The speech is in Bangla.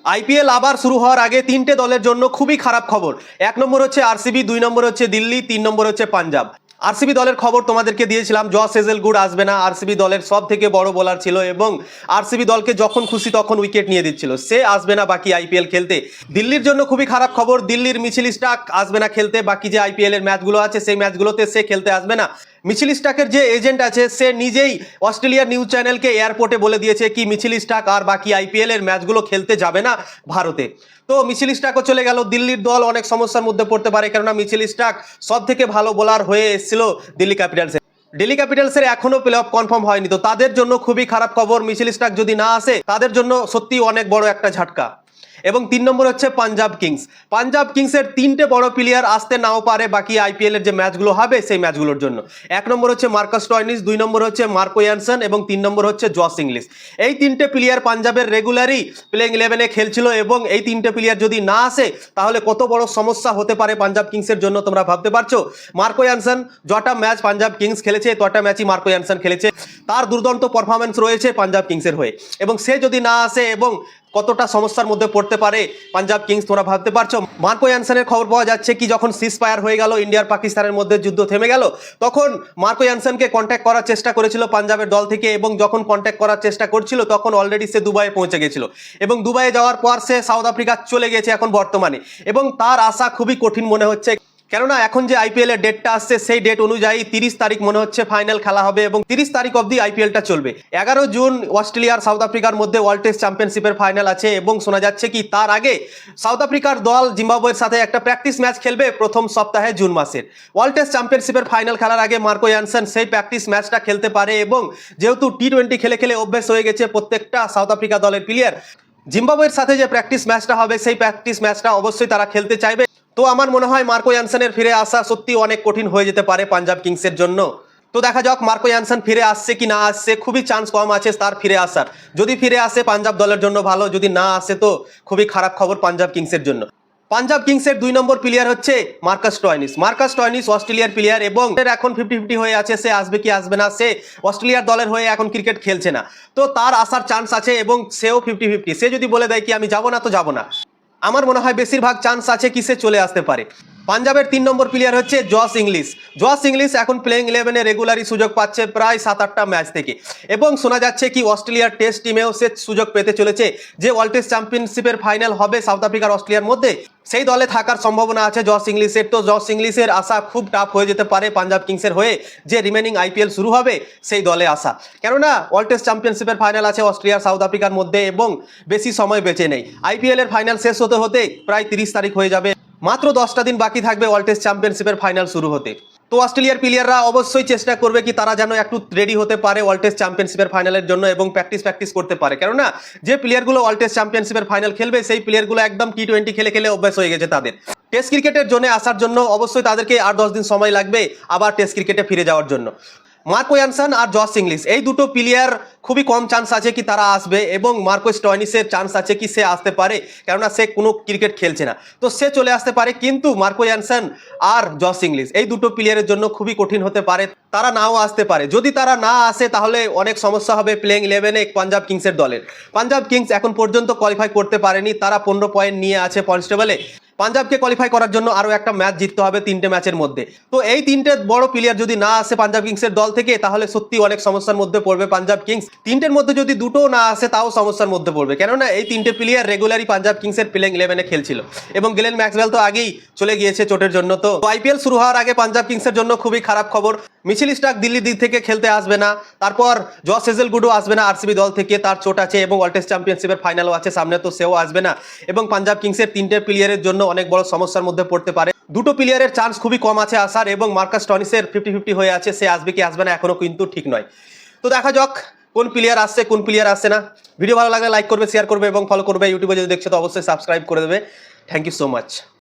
আইপিএল আবার শুরু হওয়ার আগে তিনটে দলের জন্য খুবই খারাপ খবর। এক নম্বর হচ্ছে আরসিবি, 2 নম্বর হচ্ছে দিল্লি, 3 নম্বর হচ্ছে পাঞ্জাব। আরসিবি দলের খবর তোমাদেরকে দিয়েছিলাম, জস হেজেলউড আসবে না। আরসিবি দলের সব থেকে বড় বোলার ছিল এবং আরসিবি দলকে যখন খুশি তখন উইকেট নিয়ে দিচ্ছিল, সে আসবে না বাকি আইপিএল খেলতে। দিল্লির জন্য খুবই খারাপ খবর, দিল্লির মিচেল স্টার্ক আসবে না খেলতে। বাকি যে আইপিএল এর ম্যাচগুলো আছে সেই ম্যাচগুলোতে সে খেলতে আসবে না। মিচেল স্টার্কের যে এজেন্ট আছে সে নিজেই অস্ট্রেলিয়ার নিউজ চ্যানেলকে এয়ারপোর্টে বলে দিয়েছে কি মিচেল স্টার্ক আর বাকি আইপিএল এর ম্যাচগুলো খেলতে যাবে না ভারতে। তো মিচেল স্টার্কও চলে গেল। দিল্লির দল অনেক সমস্যার মধ্যে পড়তে পারে, কেননা মিচেল স্টার্ক সব থেকে ভালো বোলার হয়ে এসেছিল দিল্লি ক্যাপিটালসে। দিল্লি ক্যাপিটালসের এখনো প্লে অফ কনফার্ম হয়নি, তো তাদের জন্য খুবই খারাপ খবর। মিচেল স্টার্ক যদি না আসে তাদের জন্য সত্যি অনেক বড় একটা ঝাটকা। এবং 3 নম্বর হচ্ছে পাঞ্জাব কিংস। পাঞ্জাব কিংসের 3টে বড় প্লেয়ার আসতে নাও পারে বাকি আইপিএল এর যে ম্যাচগুলো হবে সেই ম্যাচগুলোর জন্য। 1 নম্বর হচ্ছে মার্কাস স্টয়নিস, 2 নম্বর হচ্ছে মার্কো ইয়ানসন এবং 3 নম্বর হচ্ছে জস ইংলিশ। এই 3টে প্লেয়ার পাঞ্জাবের রেগুলারই প্লেইং 11-এ খেলছিল এবং এই 3টে প্লেয়ার যদি না আসে তাহলে কত বড় সমস্যা হতে পারে পাঞ্জাব কিংসের জন্য তোমরা ভাবতে পারছো। মার্কো ইয়ানসন যটা ম্যাচ পাঞ্জাব কিংস খেলেছে তটা ম্যাচই মার্কো ইয়ানসন খেলেছে, তার দুর্দান্ত পারফরমেন্স রয়েছে পাঞ্জাব কিংসের হয়ে, এবং সে যদি না আসে এবং কতটা সমস্যার মধ্যে পড়তে পারে পাঞ্জাব কিংস তোমরা ভাবতে পারছো। মার্কো ইয়ানসনের খবর পাওয়া যাচ্ছে কি যখন সিজ ফায়ার হয়ে গেল, ইন্ডিয়ার পাকিস্তানের মধ্যে যুদ্ধ থেমে গেল, তখন মার্কো ইয়ানসনকে কন্ট্যাক্ট করার চেষ্টা করেছিল পাঞ্জাবের দল থেকে, এবং যখন কন্ট্যাক্ট করার চেষ্টা করছিল তখন অলরেডি সে দুবাইয়ে পৌঁছে গেছিল, এবং দুবাইয়ে যাওয়ার পর সে সাউথ আফ্রিকা চলে গেছে এখন বর্তমানে, এবং তার আশা খুবই কঠিন মনে হচ্ছে। কেননা এখন যে আইপিএল এর ডেটটা আসছে সেই ডেট অনুযায়ী 30 তারিখ মনে হচ্ছে ফাইনাল খেলা হবে এবং 30 তারিখ অবধি আইপিএলটা চলবে। 11 জুন অস্ট্রেলিয়ার সাউথ আফ্রিকার মধ্যে ওয়ার্ল্ড টেস্ট চ্যাম্পিয়নশিপের ফাইনাল আছে, এবং শোনা যাচ্ছে কি তার আগে সাউথ আফ্রিকার দল জিম্বাবুয়ের সাথে একটা প্র্যাকটিস ম্যাচ খেলবে প্রথম সপ্তাহে জুন মাসের। ওয়ার্ল্ড টেস্ট চ্যাম্পিয়নশিপের ফাইনাল খেলার আগে মার্কো ইয়ানসন সেই প্র্যাকটিস ম্যাচটা খেলতে পারে, এবং যেহেতু টি20 খেলে খেলে অভ্যেস হয়ে গেছে প্রত্যেকটা সাউথ আফ্রিকা দলের প্লেয়ার, জিম্বাবুয়ের সাথে যে প্র্যাকটিস ম্যাচটা হবে সেই প্র্যাকটিস ম্যাচটা অবশ্যই তারা খেলতে চাইবে। তো আমার মনে হয় মার্কো ইয়ানসনের ফিরে আসা সত্যি অনেক কঠিন হয়ে যেতে পারে পাঞ্জাব কিংসের জন্য। তো দেখা যাক মার্কো ইয়ানসন ফিরে আসছে কি না আসছে, খুবই চান্স কম আছে তার ফিরে আসার। যদি ফিরে আসে পাঞ্জাব দলের জন্য ভালো, যদি না আসে তো খুবই খারাপ খবর পাঞ্জাব কিংসের জন্য। পাঞ্জাব কিংসের 2 নম্বর প্লেয়ার হচ্ছে মার্কাস স্টয়নিস। মার্কাস স্টয়নিস অস্ট্রেলিয়ার প্লেয়ার এবং এখন 50-50 হয়ে আছে সে আসবে কি আসবে না। সে অস্ট্রেলিয়ার দলের হয়ে এখন ক্রিকেট খেলছে না, তো তার আসার চান্স আছে এবং সেও 50-50। সে যদি বলে দেয় কি আমি যাব না তো যাব না, আমার মনে হয় বেশিরভাগ চান্স আছে কি সে চলে আসতে পারে। পাঞ্জাবের 3 নম্বর প্লেয়ার হচ্ছে জস ইংলিশ। জস ইংলিশ এখন প্লেইং 11-এ রেগুলারই সুযোগ পাচ্ছে প্রায় 7-8টা ম্যাচ থেকে, এবং শোনা যাচ্ছে কি অস্ট্রেলিয়ার টেস্ট টিমেও সে সুযোগ পেতে চলেছে। যে ওয়ার্ল্ড টেস্ট চ্যাম্পিয়নশিপের ফাইনাল হবে সাউথ আফ্রিকার অস্ট্রেলিয়ার মধ্যে, সেই দলে থাকার সম্ভাবনা আছে জস ইংলিশের। তো জস ইংলিশের আসা খুব টাফ হয়ে যেতে পারে পাঞ্জাব কিংসের হয়ে, যে রিমেনিং আইপিএল শুরু হবে সেই দলে আসা, কেননা ওয়ার্ল্ড টেস্ট চ্যাম্পিয়নশিপের ফাইনাল আছে অস্ট্রেলিয়া সাউথ আফ্রিকার মধ্যে এবং বেশি সময় বেঁচে নেই। আইপিএল এর ফাইনাল শেষ হতে হতে প্রায় 30 তারিখ হয়ে যাবে, মাত্র 10টা দিন বাকি থাকবে ওয়ার্ল্ড টেস্ট চ্যাম্পিয়নশিপের ফাইনাল শুরু হতে। তো অস্ট্রেলিয়ার প্লেয়াররা অবশ্যই চেষ্টা করবে কি তারা যেন একটু রেডি হতে পারে ওয়ার্ল্ড টেস্ট চ্যাম্পিয়নশিপের ফাইনালের জন্য এবং প্র্যাকটিস করতে পারে, কেননা যে প্লেয়ারগুলো ওয়ার্ল্ড টেস্ট চ্যাম্পিয়নশিপের ফাইনাল খেলবে সেই প্লেয়ারগুলো একদম টি20 খেলে খেলে অভ্যাস হয়ে গেছে তাদের। টেস্ট ক্রিকেটের জন্য আসার জন্য অবশ্যই তাদেরকে 8-10 দিন সময় লাগবে আবার টেস্ট ক্রিকেটে ফিরে যাওয়ার জন্য। মার্কো ইয়ানসন আর জস ইংলিশ এই দুটো প্লেয়ার খুবই কম চান্স আছে কি তারা আসবে, এবং মার্কো স্টয়নিসের চান্স আছে কি সে আসতে পারে, কেননা সে কোনো ক্রিকেট খেলছে না, তো সে চলে আসতে পারে। কিন্তু মার্কো ইয়ানসন আর জস ইংলিশ এই দুটো প্লেয়ারের জন্য খুবই কঠিন হতে পারে, তারা নাও আসতে পারে। যদি তারা না আসে তাহলে অনেক সমস্যা হবে প্লেইং 11-এ পাঞ্জাব কিংসের দলের। পাঞ্জাব কিংস এখন পর্যন্ত কোয়ালিফাই করতে পারেনি, তারা 15 পয়েন্ট নিয়ে আছে পয়েন্টস টেবলে। পাঞ্জাবকে কোয়ালিফাই করার জন্য আরও একটা ম্যাচ জিততে হবে 3টে ম্যাচের মধ্যে। তো এই 3টে বড় প্লেয়ার যদি না আসে পাঞ্জাব কিংসের দল থেকে তাহলে সত্যি অনেক সমস্যার মধ্যে পড়বে পাঞ্জাব কিংস। 3টের মধ্যে যদি দুটোও না আসে তাও সমস্যার মধ্যে পড়বে, কেননা এই 3টে প্লেয়ার রেগুলারই পাঞ্জাব কিংসের প্লেইং 11-এ খেলছিল, এবং গ্লেন ম্যাক্সওয়েল তো আগেই চলে গিয়েছে চোটের জন্য। তো আইপিএল শুরু হওয়ার আগে পাঞ্জাব কিংসের জন্য খুবই খারাপ খবর। মিচেল স্টার্ক দিল্লির দিক থেকে খেলতে আসবে না, তারপর জস হেজেলউডও আসবে না আরসিবি দল থেকে, তার চোট আছে, এবং ওয়ার্ল্ড টেস্ট চ্যাম্পিয়নশিপের ফাইনালও আছে সামনে, তো সেও আসবে না। এবং পাঞ্জাব কিংসের 3টে প্লেয়ারের জন্য অনেক বড় সমস্যার মধ্যে পড়তে পারে। দুটো প্লেয়ারের চান্স খুবই কম আছে আসার, এবং মার্কাস স্টয়নিসের 50-50 হয়ে আছে, সে আসবে কি আসবে না এখনো কিন্তু ঠিক নয়। তো দেখা যাক কোন প্লেয়ার আসছে কোন প্লেয়ার আসছে না। ভিডিও ভালো লাগলে লাইক করবে, শেয়ার করবে এবং ফলো করবে। ইউটিউবে যদি দেখছো তো অবশ্যই সাবস্ক্রাইব করে দেবে। Thank you so much.